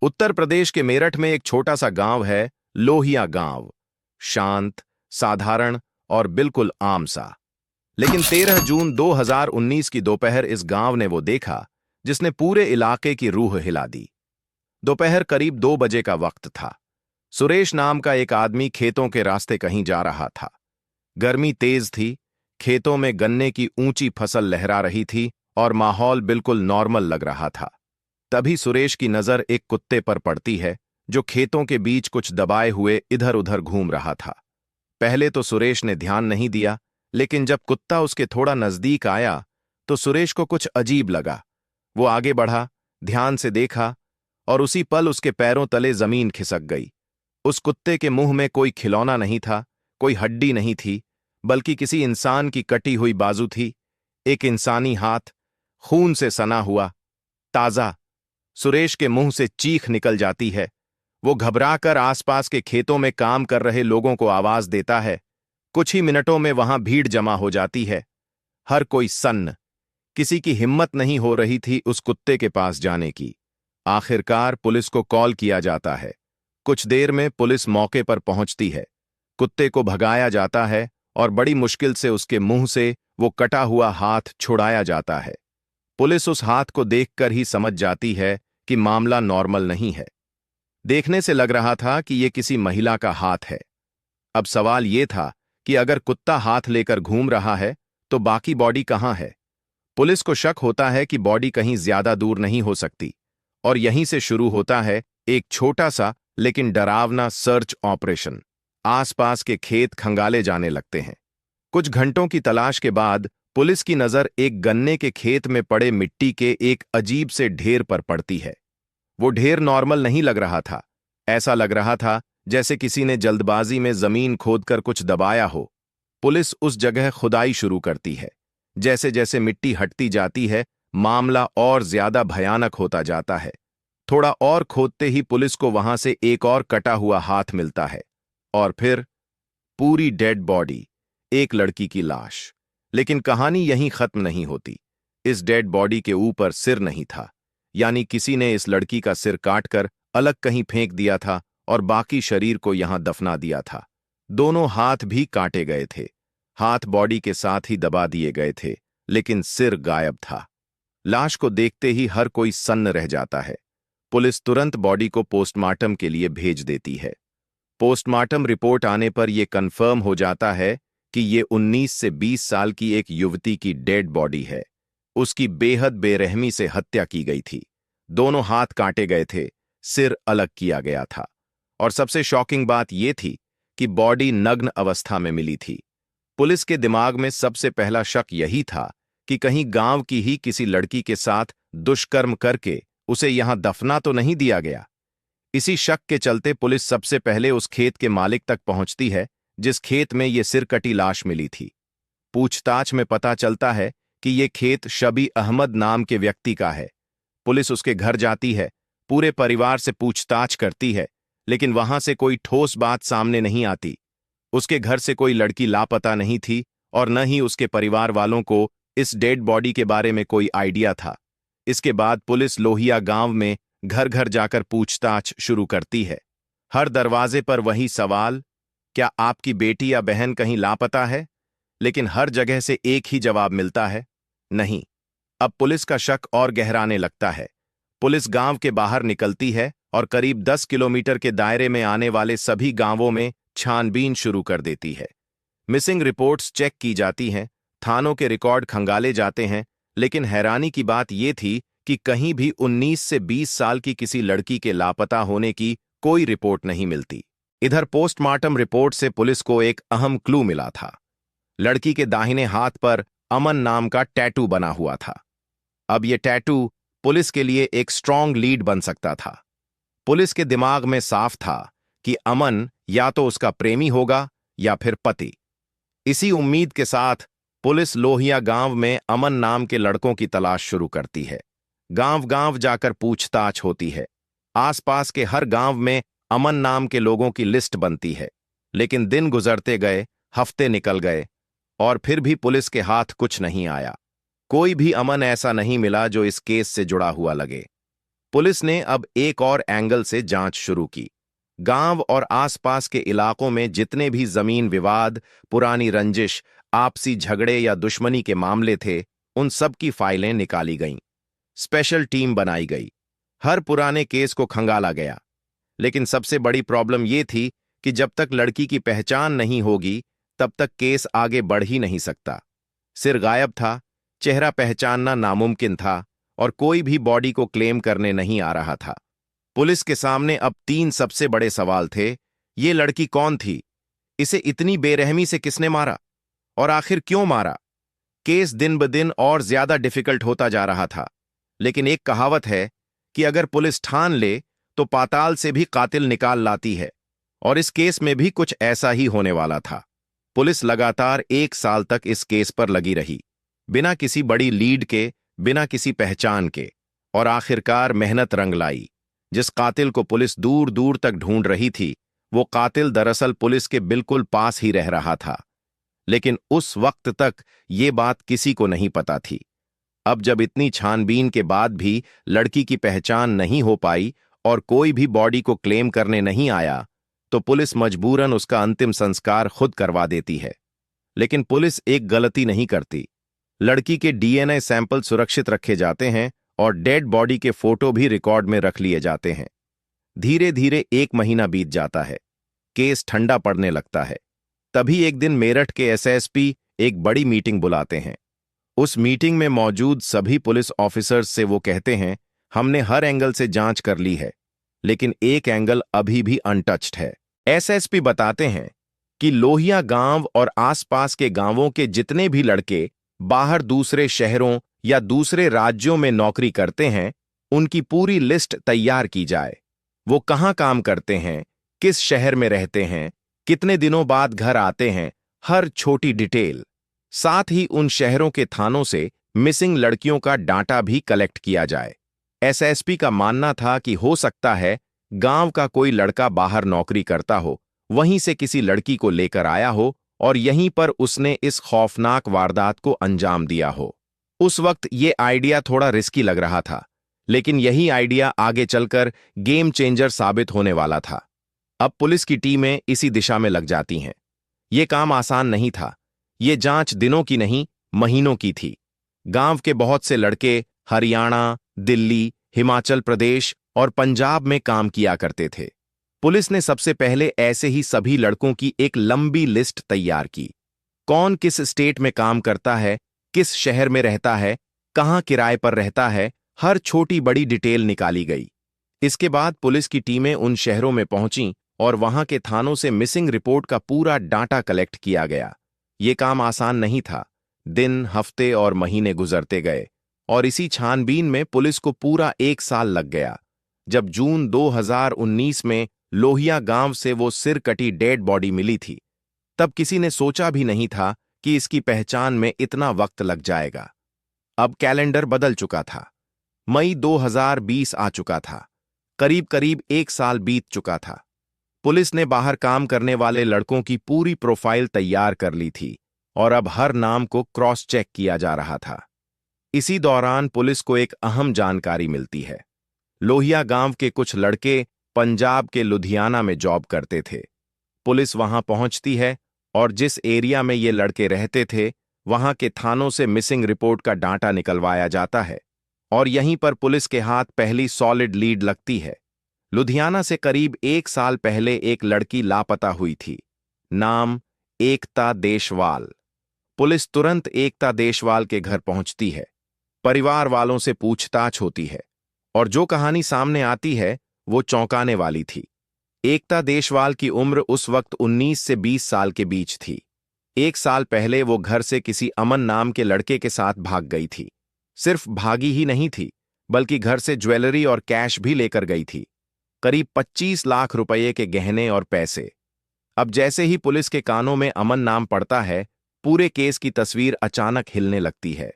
उत्तर प्रदेश के मेरठ में एक छोटा सा गांव है, लोहिया गांव। शांत, साधारण और बिल्कुल आम सा। लेकिन 13 जून 2019 की दोपहर इस गांव ने वो देखा जिसने पूरे इलाके की रूह हिला दी। दोपहर करीब 2 बजे का वक्त था। सुरेश नाम का एक आदमी खेतों के रास्ते कहीं जा रहा था। गर्मी तेज थी, खेतों में गन्ने की ऊंची फसल लहरा रही थी और माहौल बिल्कुल नॉर्मल लग रहा था। तभी सुरेश की नजर एक कुत्ते पर पड़ती है जो खेतों के बीच कुछ दबाए हुए इधर उधर घूम रहा था। पहले तो सुरेश ने ध्यान नहीं दिया, लेकिन जब कुत्ता उसके थोड़ा नजदीक आया तो सुरेश को कुछ अजीब लगा। वो आगे बढ़ा, ध्यान से देखा और उसी पल उसके पैरों तले जमीन खिसक गई। उस कुत्ते के मुंह में कोई खिलौना नहीं था, कोई हड्डी नहीं थी, बल्कि किसी इंसान की कटी हुई बाजू थी। एक इंसानी हाथ, खून से सना हुआ, ताजा। सुरेश के मुंह से चीख निकल जाती है। वो घबराकर आसपास के खेतों में काम कर रहे लोगों को आवाज देता है। कुछ ही मिनटों में वहां भीड़ जमा हो जाती है। हर कोई सन्न। किसी की हिम्मत नहीं हो रही थी उस कुत्ते के पास जाने की। आखिरकार पुलिस को कॉल किया जाता है। कुछ देर में पुलिस मौके पर पहुंचती है। कुत्ते को भगाया जाता है और बड़ी मुश्किल से उसके मुंह से वो कटा हुआ हाथ छुड़ाया जाता है। पुलिस उस हाथ को देखकर ही समझ जाती है कि मामला नॉर्मल नहीं है। देखने से लग रहा था कि ये किसी महिला का हाथ है। अब सवाल ये था कि अगर कुत्ता हाथ लेकर घूम रहा है तो बाकी बॉडी कहाँ है। पुलिस को शक होता है कि बॉडी कहीं ज्यादा दूर नहीं हो सकती, और यहीं से शुरू होता है एक छोटा सा लेकिन डरावना सर्च ऑपरेशन। आसपास के खेत खंगाले जाने लगते हैं। कुछ घंटों की तलाश के बाद पुलिस की नजर एक गन्ने के खेत में पड़े मिट्टी के एक अजीब से ढेर पर पड़ती है। वो ढेर नॉर्मल नहीं लग रहा था। ऐसा लग रहा था जैसे किसी ने जल्दबाजी में जमीन खोदकर कुछ दबाया हो। पुलिस उस जगह खुदाई शुरू करती है। जैसे जैसे मिट्टी हटती जाती है, मामला और ज्यादा भयानक होता जाता है। थोड़ा और खोदते ही पुलिस को वहां से एक और कटा हुआ हाथ मिलता है, और फिर पूरी डेड बॉडी, एक लड़की की लाश। लेकिन कहानी यहीं खत्म नहीं होती। इस डेड बॉडी के ऊपर सिर नहीं था, यानी किसी ने इस लड़की का सिर काटकर अलग कहीं फेंक दिया था और बाकी शरीर को यहां दफना दिया था। दोनों हाथ भी काटे गए थे। हाथ बॉडी के साथ ही दबा दिए गए थे, लेकिन सिर गायब था। लाश को देखते ही हर कोई सन्न रह जाता है। पुलिस तुरंत बॉडी को पोस्टमार्टम के लिए भेज देती है। पोस्टमार्टम रिपोर्ट आने पर यह कंफर्म हो जाता है कि ये 19 से 20 साल की एक युवती की डेड बॉडी है। उसकी बेहद बेरहमी से हत्या की गई थी। दोनों हाथ काटे गए थे, सिर अलग किया गया था, और सबसे शॉकिंग बात यह थी कि बॉडी नग्न अवस्था में मिली थी। पुलिस के दिमाग में सबसे पहला शक यही था कि कहीं गांव की ही किसी लड़की के साथ दुष्कर्म करके उसे यहां दफना तो नहीं दिया गया। इसी शक के चलते पुलिस सबसे पहले उस खेत के मालिक तक पहुंचती है जिस खेत में ये सिरकटी लाश मिली थी। पूछताछ में पता चलता है कि ये खेत शबी अहमद नाम के व्यक्ति का है। पुलिस उसके घर जाती है, पूरे परिवार से पूछताछ करती है, लेकिन वहां से कोई ठोस बात सामने नहीं आती। उसके घर से कोई लड़की लापता नहीं थी और न ही उसके परिवार वालों को इस डेड बॉडी के बारे में कोई आइडिया था। इसके बाद पुलिस लोहिया गांव में घर घर जाकर पूछताछ शुरू करती है। हर दरवाजे पर वही सवाल, क्या आपकी बेटी या बहन कहीं लापता है? लेकिन हर जगह से एक ही जवाब मिलता है, नहीं। अब पुलिस का शक और गहराने लगता है। पुलिस गांव के बाहर निकलती है और करीब 10 किलोमीटर के दायरे में आने वाले सभी गांवों में छानबीन शुरू कर देती है। मिसिंग रिपोर्ट्स चेक की जाती हैं, थानों के रिकॉर्ड खंगाले जाते हैं, लेकिन हैरानी की बात यह थी कि कहीं भी 19 से 20 साल की किसी लड़की के लापता होने की कोई रिपोर्ट नहीं मिलती। इधर पोस्टमार्टम रिपोर्ट से पुलिस को एक अहम क्लू मिला था। लड़की के दाहिने हाथ पर अमन नाम का टैटू बना हुआ था। अब यह टैटू पुलिस के लिए एक स्ट्रॉन्ग लीड बन सकता था। पुलिस के दिमाग में साफ था कि अमन या तो उसका प्रेमी होगा या फिर पति। इसी उम्मीद के साथ पुलिस लोहिया गांव में अमन नाम के लड़कों की तलाश शुरू करती है। गांव गांव जाकर पूछताछ होती है। आसपास के हर गांव में अमन नाम के लोगों की लिस्ट बनती है। लेकिन दिन गुजरते गए, हफ्ते निकल गए, और फिर भी पुलिस के हाथ कुछ नहीं आया। कोई भी अमन ऐसा नहीं मिला जो इस केस से जुड़ा हुआ लगे। पुलिस ने अब एक और एंगल से जांच शुरू की। गांव और आसपास के इलाकों में जितने भी जमीन विवाद, पुरानी रंजिश, आपसी झगड़े या दुश्मनी के मामले थे, उन सब की फाइलें निकाली गईं। स्पेशल टीम बनाई गई। हर पुराने केस को खंगाला गया। लेकिन सबसे बड़ी प्रॉब्लम यह थी कि जब तक लड़की की पहचान नहीं होगी, तब तक केस आगे बढ़ ही नहीं सकता। सिर गायब था, चेहरा पहचानना नामुमकिन था और कोई भी बॉडी को क्लेम करने नहीं आ रहा था। पुलिस के सामने अब 3 सबसे बड़े सवाल थे। ये लड़की कौन थी? इसे इतनी बेरहमी से किसने मारा? और आखिर क्यों मारा? केस दिन ब दिन और ज्यादा डिफिकल्ट होता जा रहा था। लेकिन एक कहावत है कि अगर पुलिस ठान ले तो पाताल से भी कातिल निकाल लाती है, और इस केस में भी कुछ ऐसा ही होने वाला था। पुलिस लगातार 1 साल तक इस केस पर लगी रही, बिना किसी बड़ी लीड के, बिना किसी पहचान के, और आखिरकार मेहनत रंग लाई। जिस कातिल को पुलिस दूर दूर तक ढूंढ रही थी, वो कातिल दरअसल पुलिस के बिल्कुल पास ही रह रहा था। लेकिन उस वक्त तक ये बात किसी को नहीं पता थी। अब जब इतनी छानबीन के बाद भी लड़की की पहचान नहीं हो पाई और कोई भी बॉडी को क्लेम करने नहीं आया, तो पुलिस मजबूरन उसका अंतिम संस्कार खुद करवा देती है। लेकिन पुलिस एक गलती नहीं करती। लड़की के डीएनए सैंपल सुरक्षित रखे जाते हैं और डेड बॉडी के फोटो भी रिकॉर्ड में रख लिए जाते हैं। धीरे धीरे 1 महीना बीत जाता है। केस ठंडा पड़ने लगता है। तभी एक दिन मेरठ के एसएसपी एक बड़ी मीटिंग बुलाते हैं। उस मीटिंग में मौजूद सभी पुलिस ऑफिसर्स से वो कहते हैं, हमने हर एंगल से जांच कर ली है, लेकिन एक एंगल अभी भी अनटच्ड है। एसएसपी बताते हैं कि लोहिया गांव और आसपास के गांवों के जितने भी लड़के बाहर दूसरे शहरों या दूसरे राज्यों में नौकरी करते हैं, उनकी पूरी लिस्ट तैयार की जाए। वो कहां काम करते हैं, किस शहर में रहते हैं, कितने दिनों बाद घर आते हैं, हर छोटी डिटेल। साथ ही उन शहरों के थानों से मिसिंग लड़कियों का डाटा भी कलेक्ट किया जाए। एसएसपी का मानना था कि हो सकता है गांव का कोई लड़का बाहर नौकरी करता हो, वहीं से किसी लड़की को लेकर आया हो और यहीं पर उसने इस खौफनाक वारदात को अंजाम दिया हो। उस वक्त ये आइडिया थोड़ा रिस्की लग रहा था, लेकिन यही आइडिया आगे चलकर गेम चेंजर साबित होने वाला था। अब पुलिस की टीमें इसी दिशा में लग जाती हैं। ये काम आसान नहीं था। ये जांच दिनों की नहीं, महीनों की थी। गांव के बहुत से लड़के हरियाणा, दिल्ली, हिमाचल प्रदेश और पंजाब में काम किया करते थे। पुलिस ने सबसे पहले ऐसे ही सभी लड़कों की एक लंबी लिस्ट तैयार की। कौन किस स्टेट में काम करता है, किस शहर में रहता है, कहां किराए पर रहता है, हर छोटी बड़ी डिटेल निकाली गई। इसके बाद पुलिस की टीमें उन शहरों में पहुंचीं और वहां के थानों से मिसिंग रिपोर्ट का पूरा डाटा कलेक्ट किया गया। ये काम आसान नहीं था। दिन, हफ्ते और महीने गुजरते गए और इसी छानबीन में पुलिस को पूरा 1 साल लग गया। जब जून 2019 में लोहिया गांव से वो सिर कटी डेड बॉडी मिली थी, तब किसी ने सोचा भी नहीं था कि इसकी पहचान में इतना वक्त लग जाएगा। अब कैलेंडर बदल चुका था। मई 2020 आ चुका था। करीब करीब 1 साल बीत चुका था। पुलिस ने बाहर काम करने वाले लड़कों की पूरी प्रोफाइल तैयार कर ली थी और अब हर नाम को क्रॉस चेक किया जा रहा था। इसी दौरान पुलिस को एक अहम जानकारी मिलती है। लोहिया गांव के कुछ लड़के पंजाब के लुधियाना में जॉब करते थे। पुलिस वहां पहुंचती है और जिस एरिया में ये लड़के रहते थे, वहां के थानों से मिसिंग रिपोर्ट का डाटा निकलवाया जाता है और यहीं पर पुलिस के हाथ पहली सॉलिड लीड लगती है। लुधियाना से करीब 1 साल पहले एक लड़की लापता हुई थी। नाम एकता देशवाल। पुलिस तुरंत एकता देशवाल के घर पहुंचती है। परिवार वालों से पूछताछ होती है और जो कहानी सामने आती है वो चौंकाने वाली थी। एकता देशवाल की उम्र उस वक्त 19 से 20 साल के बीच थी। 1 साल पहले वो घर से किसी अमन नाम के लड़के के साथ भाग गई थी। सिर्फ भागी ही नहीं थी, बल्कि घर से ज्वेलरी और कैश भी लेकर गई थी। करीब 25 लाख रुपए के गहने और पैसे। अब जैसे ही पुलिस के कानों में अमन नाम पड़ता है, पूरे केस की तस्वीर अचानक हिलने लगती है।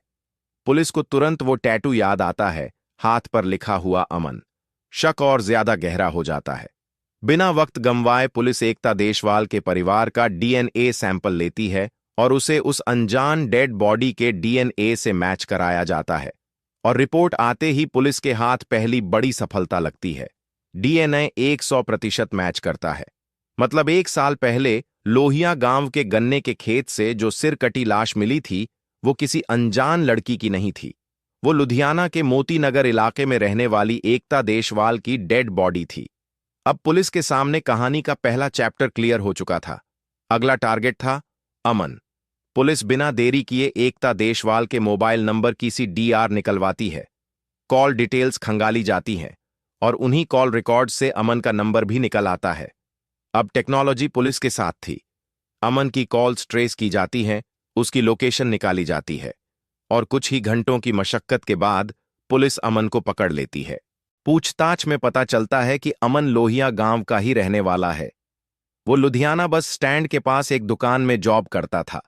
पुलिस को तुरंत वो टैटू याद आता है, हाथ पर लिखा हुआ अमन। शक और ज्यादा गहरा हो जाता है। बिना वक्त गंवाए पुलिस एकता देशवाल के परिवार का डीएनए सैंपल लेती है और उसे उस अनजान डेड बॉडी के डीएनए से मैच कराया जाता है। और रिपोर्ट आते ही पुलिस के हाथ पहली बड़ी सफलता लगती है। डीएनए 100% मैच करता है। मतलब 1 साल पहले लोहिया गांव के गन्ने के खेत से जो सिर कटी लाश मिली थी, वो किसी अनजान लड़की की नहीं थी। वो लुधियाना के मोती नगर इलाके में रहने वाली एकता देशवाल की डेड बॉडी थी। अब पुलिस के सामने कहानी का पहला चैप्टर क्लियर हो चुका था। अगला टारगेट था अमन। पुलिस बिना देरी किए एकता देशवाल के मोबाइल नंबर की सी डीआर निकलवाती है। कॉल डिटेल्स खंगाली जाती हैं और उन्हीं कॉल रिकॉर्ड से अमन का नंबर भी निकल आता है। अब टेक्नोलॉजी पुलिस के साथ थी। अमन की कॉल्स ट्रेस की जाती हैं, उसकी लोकेशन निकाली जाती है और कुछ ही घंटों की मशक्कत के बाद पुलिस अमन को पकड़ लेती है। पूछताछ में पता चलता है कि अमन लोहिया गांव का ही रहने वाला है। वो लुधियाना बस स्टैंड के पास एक दुकान में जॉब करता था।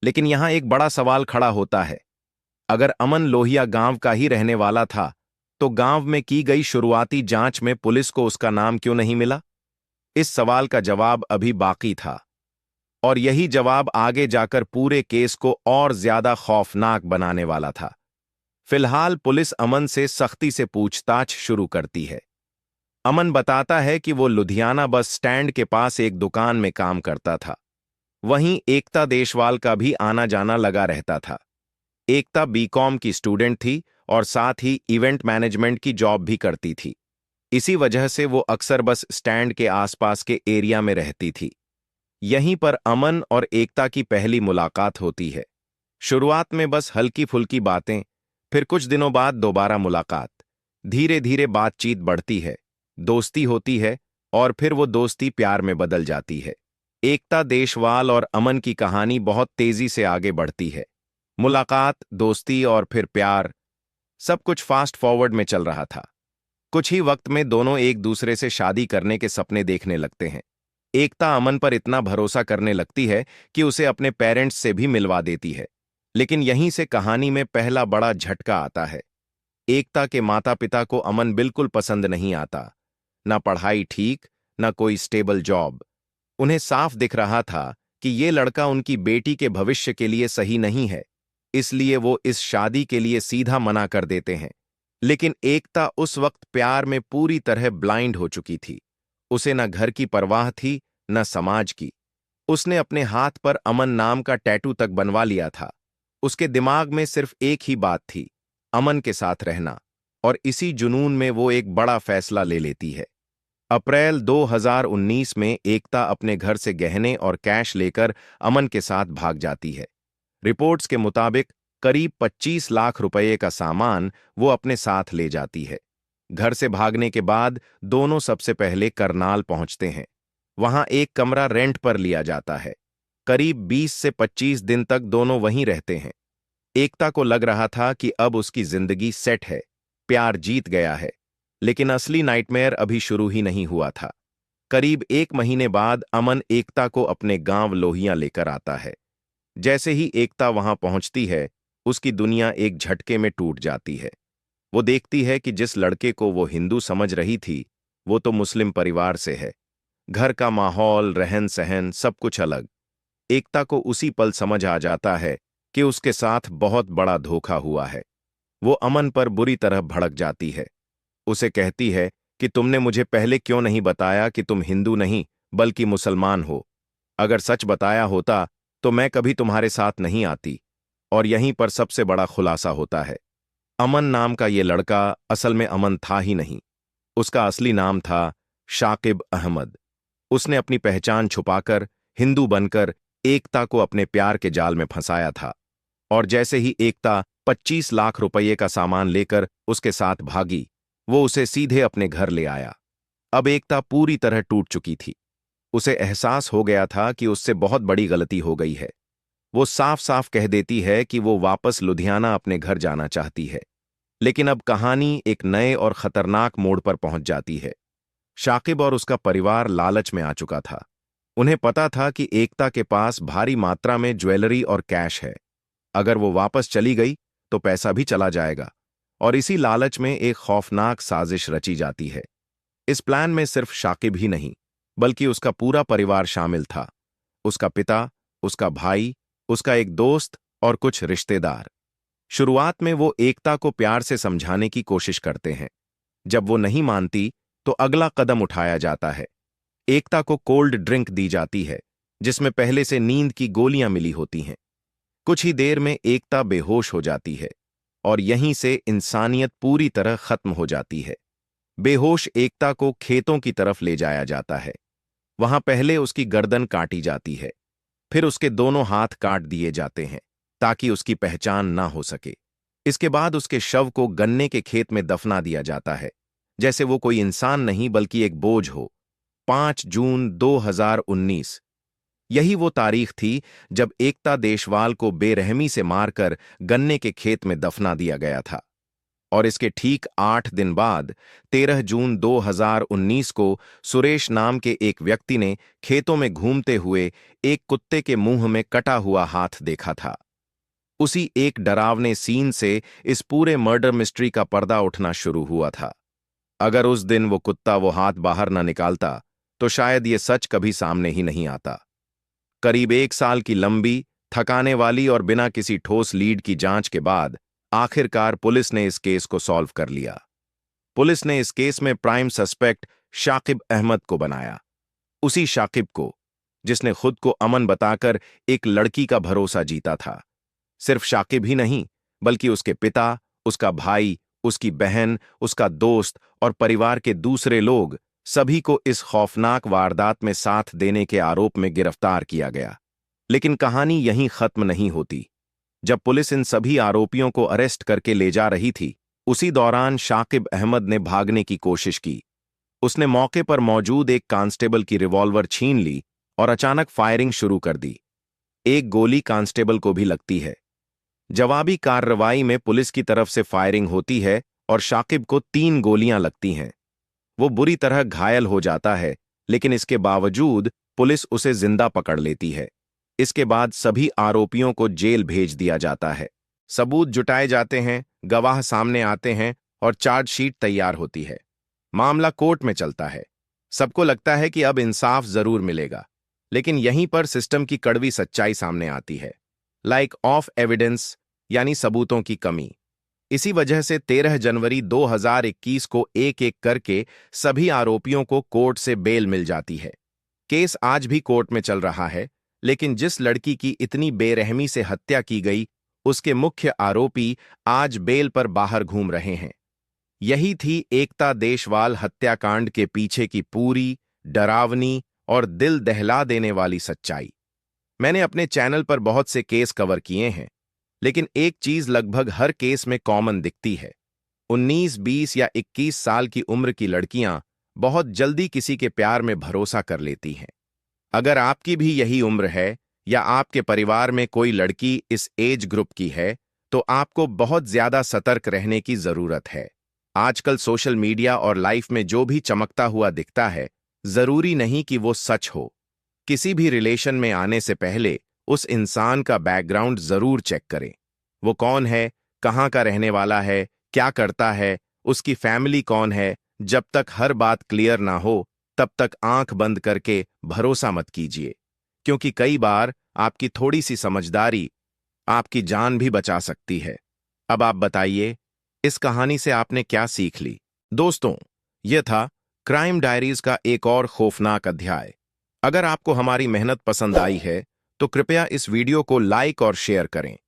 लेकिन यहां एक बड़ा सवाल खड़ा होता है। अगर अमन लोहिया गांव का ही रहने वाला था, तो गांव में की गई शुरुआती जांच में पुलिस को उसका नाम क्यों नहीं मिला? इस सवाल का जवाब अभी बाकी था और यही जवाब आगे जाकर पूरे केस को और ज्यादा खौफनाक बनाने वाला था। फिलहाल पुलिस अमन से सख्ती से पूछताछ शुरू करती है। अमन बताता है कि वो लुधियाना बस स्टैंड के पास एक दुकान में काम करता था। वहीं एकता देशवाल का भी आना जाना लगा रहता था। एकता बीकॉम की स्टूडेंट थी और साथ ही इवेंट मैनेजमेंट की जॉब भी करती थी। इसी वजह से वो अक्सर बस स्टैंड के आसपास के एरिया में रहती थी। यहीं पर अमन और एकता की पहली मुलाकात होती है। शुरुआत में बस हल्की फुल्की बातें, फिर कुछ दिनों बाद दोबारा मुलाकात। धीरे धीरे बातचीत बढ़ती है, दोस्ती होती है और फिर वो दोस्ती प्यार में बदल जाती है। एकता देशवाल और अमन की कहानी बहुत तेजी से आगे बढ़ती है। मुलाकात, दोस्ती और फिर प्यार, सब कुछ फास्ट फॉरवर्ड में चल रहा था। कुछ ही वक्त में दोनों एक दूसरे से शादी करने के सपने देखने लगते हैं। एकता अमन पर इतना भरोसा करने लगती है कि उसे अपने पेरेंट्स से भी मिलवा देती है। लेकिन यहीं से कहानी में पहला बड़ा झटका आता है। एकता के माता पिता को अमन बिल्कुल पसंद नहीं आता। ना पढ़ाई ठीक, ना कोई स्टेबल जॉब। उन्हें साफ दिख रहा था कि ये लड़का उनकी बेटी के भविष्य के लिए सही नहीं है, इसलिए वो इस शादी के लिए सीधा मना कर देते हैं। लेकिन एकता उस वक्त प्यार में पूरी तरह ब्लाइंड हो चुकी थी। उसे न घर की परवाह थी, न समाज की। उसने अपने हाथ पर अमन नाम का टैटू तक बनवा लिया था। उसके दिमाग में सिर्फ एक ही बात थी, अमन के साथ रहना, और इसी जुनून में वो एक बड़ा फैसला ले लेती है। अप्रैल 2019 में एकता अपने घर से गहने और कैश लेकर अमन के साथ भाग जाती है। रिपोर्ट्स के मुताबिक करीब 25 लाख रुपए का सामान वो अपने साथ ले जाती है। घर से भागने के बाद दोनों सबसे पहले करनाल पहुंचते हैं। वहां एक कमरा रेंट पर लिया जाता है। करीब 20 से 25 दिन तक दोनों वहीं रहते हैं। एकता को लग रहा था कि अब उसकी जिंदगी सेट है, प्यार जीत गया है। लेकिन असली नाइटमेयर अभी शुरू ही नहीं हुआ था। करीब 1 महीने बाद अमन एकता को अपने गांव लोहिया लेकर आता है। जैसे ही एकता वहां पहुंचती है, उसकी दुनिया एक झटके में टूट जाती है। वो देखती है कि जिस लड़के को वो हिंदू समझ रही थी, वो तो मुस्लिम परिवार से है। घर का माहौल, रहन सहन, सब कुछ अलग। एकता को उसी पल समझ आ जाता है कि उसके साथ बहुत बड़ा धोखा हुआ है। वो अमन पर बुरी तरह भड़क जाती है। उसे कहती है कि तुमने मुझे पहले क्यों नहीं बताया कि तुम हिंदू नहीं बल्कि मुसलमान हो। अगर सच बताया होता तो मैं कभी तुम्हारे साथ नहीं आती। और यहीं पर सबसे बड़ा खुलासा होता है। अमन नाम का ये लड़का असल में अमन था ही नहीं। उसका असली नाम था शाकिब अहमद। उसने अपनी पहचान छुपाकर, हिंदू बनकर एकता को अपने प्यार के जाल में फंसाया था। और जैसे ही एकता 25 लाख रुपये का सामान लेकर उसके साथ भागी, वो उसे सीधे अपने घर ले आया। अब एकता पूरी तरह टूट चुकी थी। उसे एहसास हो गया था कि उससे बहुत बड़ी गलती हो गई है। वो साफ साफ कह देती है कि वो वापस लुधियाना अपने घर जाना चाहती है। लेकिन अब कहानी एक नए और खतरनाक मोड़ पर पहुंच जाती है। शाकिब और उसका परिवार लालच में आ चुका था। उन्हें पता था कि एकता के पास भारी मात्रा में ज्वेलरी और कैश है। अगर वो वापस चली गई तो पैसा भी चला जाएगा। और इसी लालच में एक खौफनाक साजिश रची जाती है। इस प्लान में सिर्फ शाकिब ही नहीं, बल्कि उसका पूरा परिवार शामिल था। उसका पिता, उसका भाई, उसका एक दोस्त और कुछ रिश्तेदार। शुरुआत में वो एकता को प्यार से समझाने की कोशिश करते हैं। जब वो नहीं मानती तो अगला कदम उठाया जाता है। एकता को कोल्ड ड्रिंक दी जाती है, जिसमें पहले से नींद की गोलियां मिली होती हैं। कुछ ही देर में एकता बेहोश हो जाती है और यहीं से इंसानियत पूरी तरह खत्म हो जाती है। बेहोश एकता को खेतों की तरफ ले जाया जाता है। वहां पहले उसकी गर्दन काटी जाती है, फिर उसके दोनों हाथ काट दिए जाते हैं ताकि उसकी पहचान ना हो सके। इसके बाद उसके शव को गन्ने के खेत में दफना दिया जाता है, जैसे वो कोई इंसान नहीं बल्कि एक बोझ हो। 5 जून 2019 यही वो तारीख थी जब एकता देशवाल को बेरहमी से मारकर गन्ने के खेत में दफना दिया गया था। और इसके ठीक 8 दिन बाद 13 जून 2019 को सुरेश नाम के एक व्यक्ति ने खेतों में घूमते हुए एक कुत्ते के मुंह में कटा हुआ हाथ देखा था। उसी एक डरावने सीन से इस पूरे मर्डर मिस्ट्री का पर्दा उठना शुरू हुआ था। अगर उस दिन वो कुत्ता वो हाथ बाहर न निकालता तो शायद ये सच कभी सामने ही नहीं आता। करीब 1 साल की लंबी, थकाने वाली और बिना किसी ठोस लीड की जांच के बाद आखिरकार पुलिस ने इस केस को सॉल्व कर लिया। पुलिस ने इस केस में प्राइम सस्पेक्ट शाकिब अहमद को बनाया, उसी शाकिब को जिसने खुद को अमन बताकर एक लड़की का भरोसा जीता था। सिर्फ शाकिब ही नहीं, बल्कि उसके पिता, उसका भाई, उसकी बहन, उसका दोस्त और परिवार के दूसरे लोग, सभी को इस खौफनाक वारदात में साथ देने के आरोप में गिरफ्तार किया गया। लेकिन कहानी यहीं खत्म नहीं होती। जब पुलिस इन सभी आरोपियों को अरेस्ट करके ले जा रही थी, उसी दौरान शाकिब अहमद ने भागने की कोशिश की। उसने मौके पर मौजूद एक कांस्टेबल की रिवॉल्वर छीन ली और अचानक फायरिंग शुरू कर दी। एक गोली कांस्टेबल को भी लगती है। जवाबी कार्रवाई में पुलिस की तरफ से फायरिंग होती है और शाकिब को 3 गोलियां लगती हैं। वो बुरी तरह घायल हो जाता है, लेकिन इसके बावजूद पुलिस उसे जिंदा पकड़ लेती है। इसके बाद सभी आरोपियों को जेल भेज दिया जाता है। सबूत जुटाए जाते हैं, गवाह सामने आते हैं और चार्जशीट तैयार होती है। मामला कोर्ट में चलता है। सबको लगता है कि अब इंसाफ जरूर मिलेगा, लेकिन यहीं पर सिस्टम की कड़वी सच्चाई सामने आती है। लाइक ऑफ एविडेंस, यानी सबूतों की कमी। इसी वजह से 13 जनवरी 2021 को एक-एक करके सभी आरोपियों को कोर्ट से बेल मिल जाती है। केस आज भी कोर्ट में चल रहा है, लेकिन जिस लड़की की इतनी बेरहमी से हत्या की गई, उसके मुख्य आरोपी आज बेल पर बाहर घूम रहे हैं। यही थी एकता देशवाल हत्याकांड के पीछे की पूरी, डरावनी और दिल दहला देने वाली सच्चाई। मैंने अपने चैनल पर बहुत से केस कवर किए हैं, लेकिन एक चीज लगभग हर केस में कॉमन दिखती है। 19, 20 या 21 साल की उम्र की लड़कियां बहुत जल्दी किसी के प्यार में भरोसा कर लेती हैं। अगर आपकी भी यही उम्र है या आपके परिवार में कोई लड़की इस एज ग्रुप की है, तो आपको बहुत ज्यादा सतर्क रहने की जरूरत है। आजकल सोशल मीडिया और लाइफ में जो भी चमकता हुआ दिखता है, जरूरी नहीं कि वो सच हो। किसी भी रिलेशन में आने से पहले उस इंसान का बैकग्राउंड जरूर चेक करें। वो कौन है, कहाँ का रहने वाला है, क्या करता है, उसकी फैमिली कौन है। जब तक हर बात क्लियर ना हो, तब तक आंख बंद करके भरोसा मत कीजिए, क्योंकि कई बार आपकी थोड़ी सी समझदारी आपकी जान भी बचा सकती है। अब आप बताइए, इस कहानी से आपने क्या सीख ली? दोस्तों, यह था क्राइम डायरीज का एक और खौफनाक अध्याय। अगर आपको हमारी मेहनत पसंद आई है, तो कृपया इस वीडियो को लाइक और शेयर करें।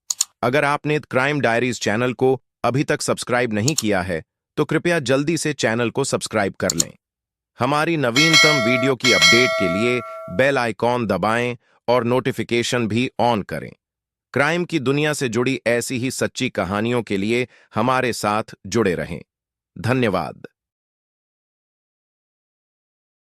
अगर आपने क्राइम डायरीज चैनल को अभी तक सब्सक्राइब नहीं किया है, तो कृपया जल्दी से चैनल को सब्सक्राइब कर लें। हमारी नवीनतम वीडियो की अपडेट के लिए बेल आइकॉन दबाएं और नोटिफिकेशन भी ऑन करें। क्राइम की दुनिया से जुड़ी ऐसी ही सच्ची कहानियों के लिए हमारे साथ जुड़े रहें। धन्यवाद।